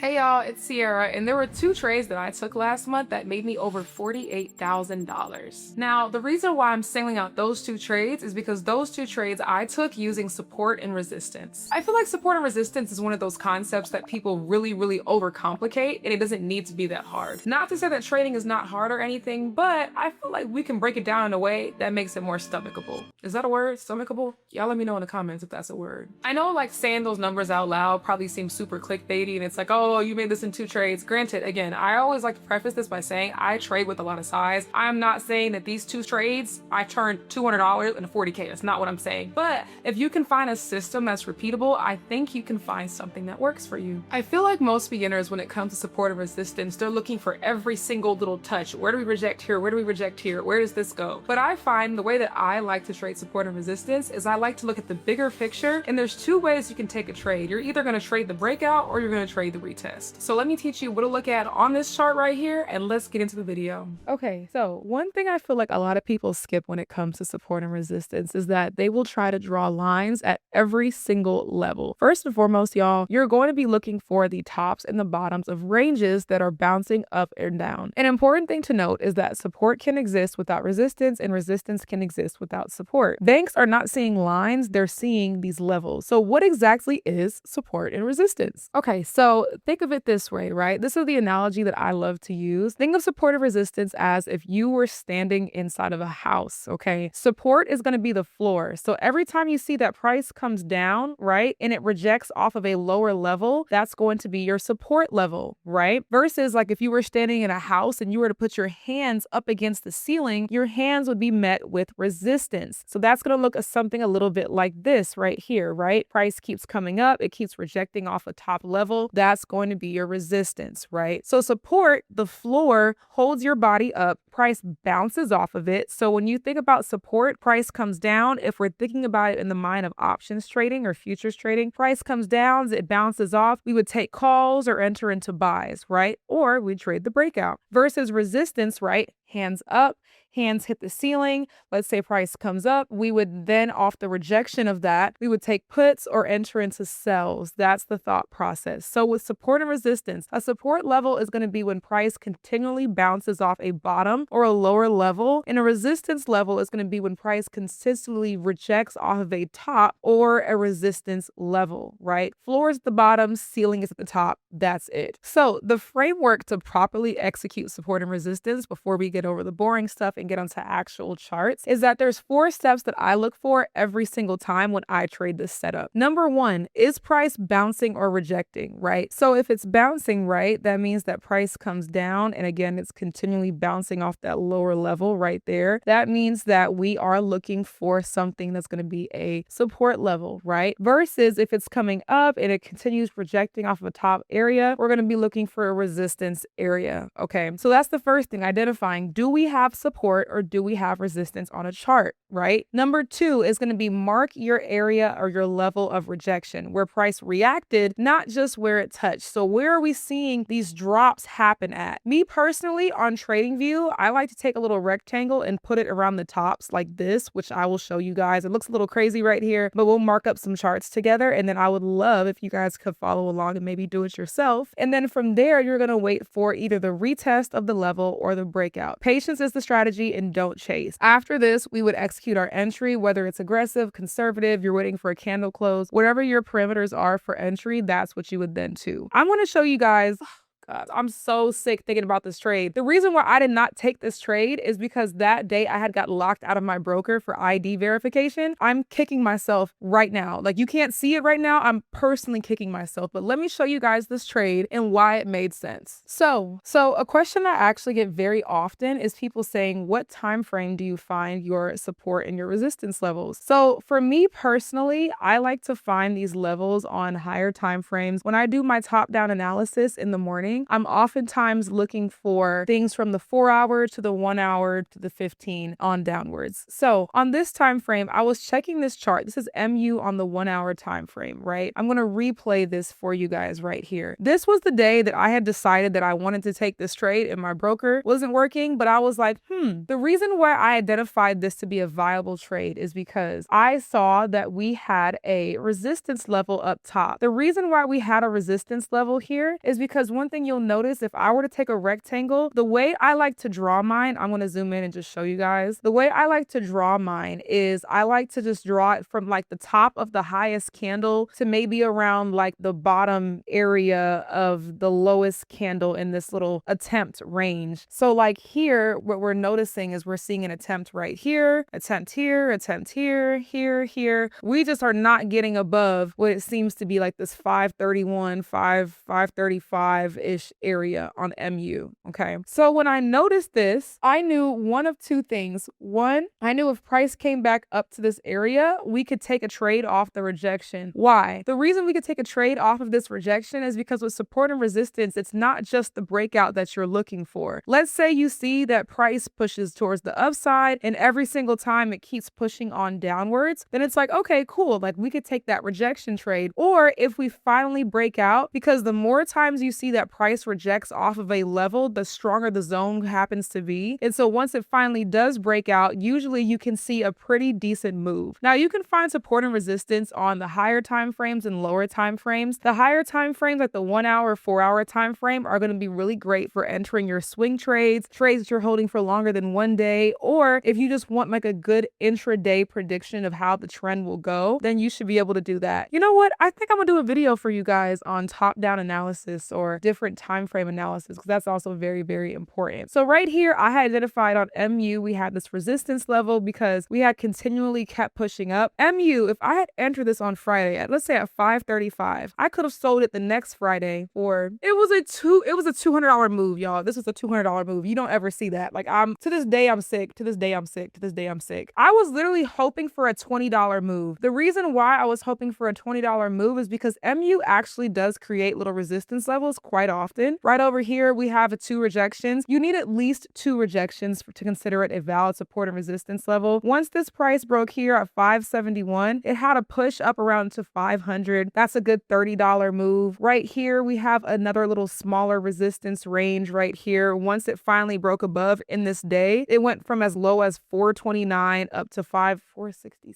Hey y'all, it's Sierra, and there were two trades that I took last month that made me over $48,000. Now, the reason why I'm singling out those two trades is because those two trades I took using support and resistance. I feel like support and resistance is one of those concepts that people really overcomplicate, and it doesn't need to be that hard. Not to say that trading is not hard or anything, but I feel like we can break it down in a way that makes it more stomachable. Is that a word? Stomachable? Y'all let me know in the comments if that's a word. I know like saying those numbers out loud probably seems super clickbaity, and it's like, oh, you made this in two trades. Granted, again, I always like to preface this by saying I trade with a lot of size. I'm not saying that these two trades, I turned $200 into 40K. That's not what I'm saying. But if you can find a system that's repeatable, I think you can find something that works for you. I feel like most beginners, when it comes to support and resistance, they're looking for every single little touch. Where do we reject here? Where do we reject here? Where does this go? But I find the way that I like to trade support and resistance is I like to look at the bigger picture, and there's two ways you can take a trade. You're either going to trade the breakout or you're going to trade the retest. So let me teach you what to look at on this chart right here, and let's get into the video. Okay, so one thing I feel like a lot of people skip when it comes to support and resistance is that they will try to draw lines at every single level. First and foremost, y'all, you're going to be looking for the tops and the bottoms of ranges that are bouncing up and down. An important thing to note is that support can exist without resistance, and resistance can exist without support. Banks are not seeing lines, they're seeing these levels. So what exactly is support and resistance? Okay, so think of it this way, right? This is the analogy that I love to use. Think of support and resistance as if you were standing inside of a house, okay? Support is going to be the floor. So every time you see that price comes down, right, and it rejects off of a lower level, that's going to be your support level, right? Versus like if you were standing in a house and you were to put your hands up against the ceiling, your hands would be met with resistance. So that's going to look something a little bit like this right here, right? Price keeps coming up, it keeps rejecting off a top level. That's going to be your resistance, right? So support, the floor, holds your body up, price bounces off of it. So when you think about support, price comes down. If we're thinking about it in the mind of options trading or futures trading, price comes down, it bounces off. We would take calls or enter into buys, right? Or we trade the breakout. Versus resistance, right? Hands up, hands hit the ceiling. Let's say price comes up. We would then, off the rejection of that, we would take puts or enter into sells. That's the thought process. So with support and resistance, a support level is going to be when price continually bounces off a bottom or a lower level, and a resistance level is going to be when price consistently rejects off of a top or a resistance level, right? Floor is at the bottom, ceiling is at the top. That's it. So the framework to properly execute support and resistance before we get over the boring stuff and get onto actual charts is that there's 4 steps that I look for every single time when I trade this setup. Number 1, is price bouncing or rejecting, right? So if it's bouncing, right, that means that price comes down, and again, it's continually bouncing off that lower level right there. That means that we are looking for something that's going to be a support level, right? Versus if it's coming up and it continues rejecting off of a top area, we're going to be looking for a resistance area. Okay, so that's the first thing, identifying, do we have support or do we have resistance on a chart, right? Number 2 is going to be mark your area or your level of rejection where price reacted, not just where it touched. So where are we seeing these drops happen at? Me personally, on TradingView, I like to take a little rectangle and put it around the tops like this, which I will show you guys. It looks a little crazy right here, but we'll mark up some charts together, and then I would love if you guys could follow along and maybe do it yourself. And then from there, you're going to wait for either the retest of the level or the breakout. Patience is the strategy, and don't chase. After this, we would execute our entry, whether it's aggressive, conservative, you're waiting for a candle close, whatever your parameters are for entry, that's what you would then do. I'm going to show you guys. God, I'm so sick thinking about this trade. The reason why I did not take this trade is because that day I had got locked out of my broker for ID verification. I'm kicking myself right now. Like, you can't see it right now. I'm personally kicking myself, but let me show you guys this trade and why it made sense. So a question I actually get very often is people saying, what time frame do you find your support and your resistance levels? So for me personally, I like to find these levels on higher time frames. When I do my top-down analysis in the morning, trading, I'm oftentimes looking for things from the 4 hour to the 1 hour to the 15 on downwards. So on this time frame, I was checking this chart. This is MU on the 1 hour time frame, right? I'm going to replay this for you guys right here. This was the day that I had decided that I wanted to take this trade and my broker wasn't working, but I was like, the reason why I identified this to be a viable trade is because I saw that we had a resistance level up top. The reason why we had a resistance level here is because one thing you'll notice, if I were to take a rectangle, the way I like to draw mine, I'm going to zoom in and just show you guys. The way I like to draw mine is I like to just draw it from like the top of the highest candle to maybe around like the bottom area of the lowest candle in this little attempt range. So like here, what we're noticing is we're seeing an attempt right here, attempt here, attempt here, here. We just are not getting above what it seems to be like this 531, 535-ish area on MU. Okay. So when I noticed this, I knew one of two things. One, I knew if price came back up to this area, we could take a trade off the rejection. Why? The reason we could take a trade off of this rejection is because with support and resistance, it's not just the breakout that you're looking for. Let's say you see that price pushes towards the upside and every single time it keeps pushing on downwards, then it's like, okay, cool. Like we could take that rejection trade. Or if we finally break out, because the more times you see that price rejects off of a level, the stronger the zone happens to be. And so once it finally does break out, usually you can see a pretty decent move. Now you can find support and resistance on the higher time frames and lower time frames. The higher time frames, like the 1 hour, 4 hour time frame, are going to be really great for entering your swing trades that you're holding for longer than 1 day, or if you just want like a good intraday prediction of how the trend will go, then you should be able to do that. You know what? I think I'm gonna do a video for you guys on top-down analysis or different time frame analysis, because that's also very, very important. So right here, I had identified on MU, we had this resistance level because we had continually kept pushing up. MU, if I had entered this on Friday at, let's say at 535, I could have sold it the next Friday for, it was a $200 move, y'all. This was a $200 move. You don't ever see that. Like to this day, I'm sick. To this day, I'm sick. To this day, I'm sick. I was literally hoping for a $20 move. The reason why I was hoping for a $20 move is because MU actually does create little resistance levels quite often. Right over here, we have 2 rejections. You need at least 2 rejections to consider it a valid support and resistance level. Once this price broke here at 571, it had a push up around to 500. That's a good $30 move. Right here, we have another little smaller resistance range right here. Once it finally broke above in this day, it went from as low as 429 up to 467.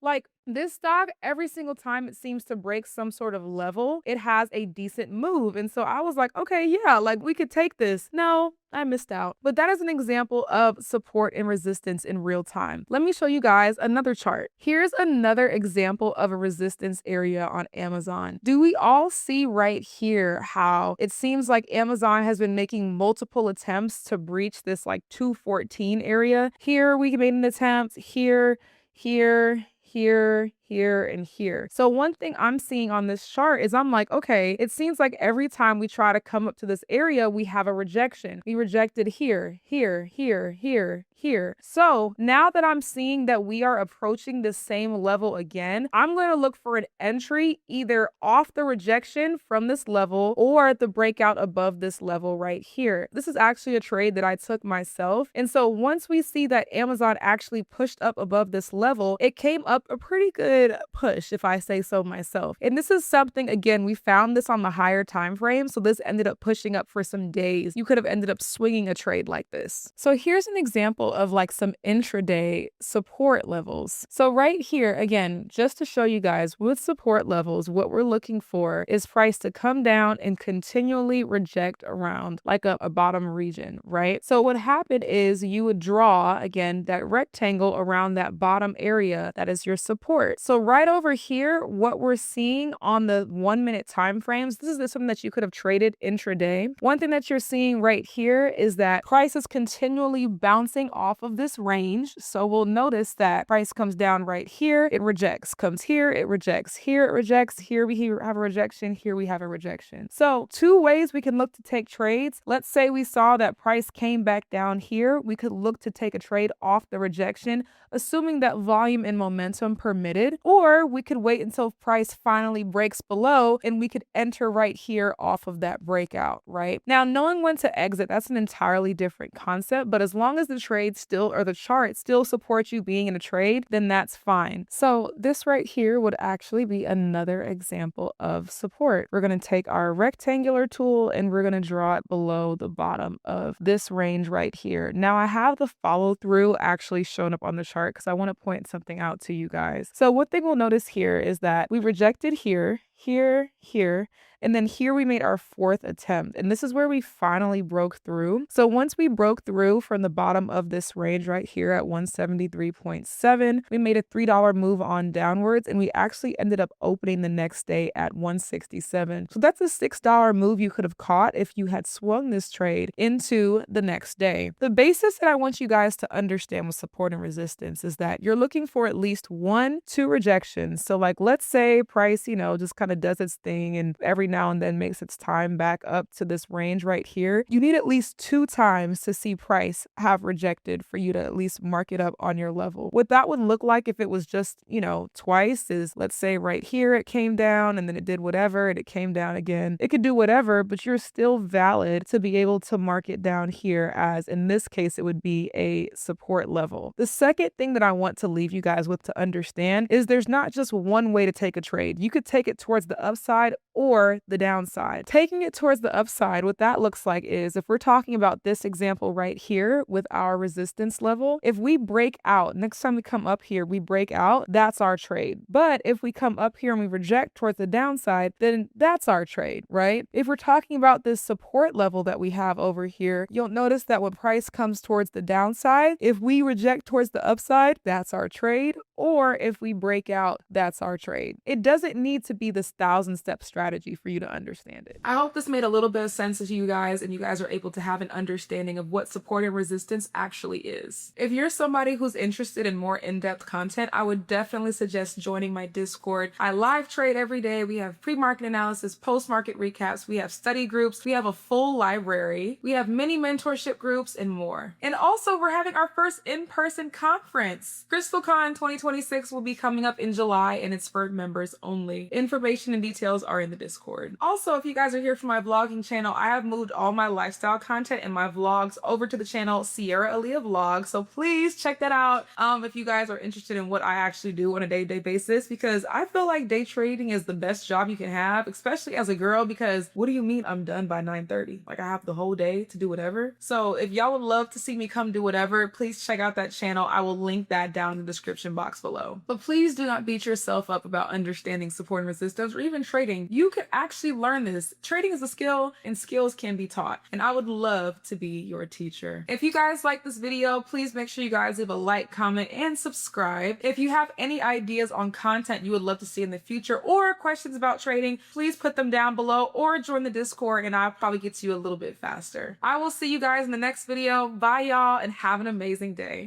Like this stock, every single time it seems to break some sort of level, it has a decent move. And so I was like, okay, yeah, like we could take this. No, I missed out. But that is an example of support and resistance in real time. Let me show you guys another chart. Here's another example of a resistance area on Amazon. Do we all see right here how it seems like Amazon has been making multiple attempts to breach this like 214 area? Here we made an attempt, here, and here. So one thing I'm seeing on this chart is I'm like, okay, it seems like every time we try to come up to this area, we have a rejection. We rejected here. So now that I'm seeing that we are approaching the same level again, I'm going to look for an entry either off the rejection from this level or the breakout above this level right here. This is actually a trade that I took myself. And so once we see that Amazon actually pushed up above this level, it came up a pretty good push, if I say so myself. And this is something, again, we found this on the higher time frame. So this ended up pushing up for some days. You could have ended up swinging a trade like this. So here's an example of like some intraday support levels. So right here, again, just to show you guys with support levels, what we're looking for is price to come down and continually reject around like a bottom region, right? So what happened is you would draw, again, that rectangle around that bottom area that is your support. So right over here, what we're seeing on the 1 minute time frames, this is something that you could have traded intraday. One thing that you're seeing right here is that price is continually bouncing off of this range. So we'll notice that price comes down right here, it rejects, comes here, it rejects, here it rejects, here we have a rejection, here we have a rejection. So two ways we can look to take trades. Let's say we saw that price came back down here. We could look to take a trade off the rejection, assuming that volume and momentum permitted, or we could wait until price finally breaks below and we could enter right here off of that breakout, right? Now, knowing when to exit, that's an entirely different concept, but as long as the trade still, or the chart still supports you being in a trade, then that's fine. So this right here would actually be another example of support. We're going to take our rectangular tool and we're going to draw it below the bottom of this range right here. Now I have the follow through actually shown up on the chart because I want to point something out to you guys. So one thing we'll notice here is that we rejected here, here, and then here we made our fourth attempt. And this is where we finally broke through. So once we broke through from the bottom of this range right here at 173.7, we made a $3 move on downwards, and we actually ended up opening the next day at 167. So that's a $6 move you could have caught if you had swung this trade into the next day. The basis that I want you guys to understand with support and resistance is that you're looking for at least 1-2 rejections. So like, let's say price, just kind of does its thing and every now and then makes its time back up to this range right here. You need at least 2 times to see price have rejected for you to at least mark it up on your level. What that would look like if it was just, twice is, let's say right here it came down and then it did whatever and it came down again. It could do whatever, but you're still valid to be able to mark it down here as, in this case, it would be a support level. The second thing that I want to leave you guys with to understand is there's not just one way to take a trade. You could take it towards the upside or the downside. Taking it towards the upside, what that looks like is, if we're talking about this example right here with our resistance level, if we break out, next time we come up here, we break out, that's our trade. But if we come up here and we reject towards the downside, then that's our trade, right? If we're talking about this support level that we have over here, you'll notice that when price comes towards the downside, if we reject towards the upside, that's our trade. Or if we break out, that's our trade. It doesn't need to be this 1,000-step strategy for you to understand it. I hope this made a little bit of sense to you guys and you guys are able to have an understanding of what support and resistance actually is. If you're somebody who's interested in more in-depth content, I would definitely suggest joining my Discord. I live trade every day. We have pre-market analysis, post-market recaps, we have study groups, we have a full library, we have mini mentorship groups, and more. And also, we're having our first in-person conference. CrystalCon 2026 will be coming up in July and it's for members only. Information and details are in the Discord. Also, if you guys are here for my vlogging channel, I have moved all my lifestyle content and my vlogs over to the channel Sierra Aaliyah Vlog. So please check that out if you guys are interested in what I actually do on a day-to-day basis, because I feel like day trading is the best job you can have, especially as a girl, because what do you mean I'm done by 9:30? Like, I have the whole day to do whatever. So if y'all would love to see me come do whatever, please check out that channel. I will link that down in the description box below. But please do not beat yourself up about understanding support and resistance or even trading. You can actually learn this. Trading is a skill and skills can be taught. And I would love to be your teacher. If you guys like this video, please make sure you guys leave a like, comment, and subscribe. If you have any ideas on content you would love to see in the future or questions about trading, please put them down below or join the Discord and I'll probably get to you a little bit faster. I will see you guys in the next video. Bye y'all and have an amazing day.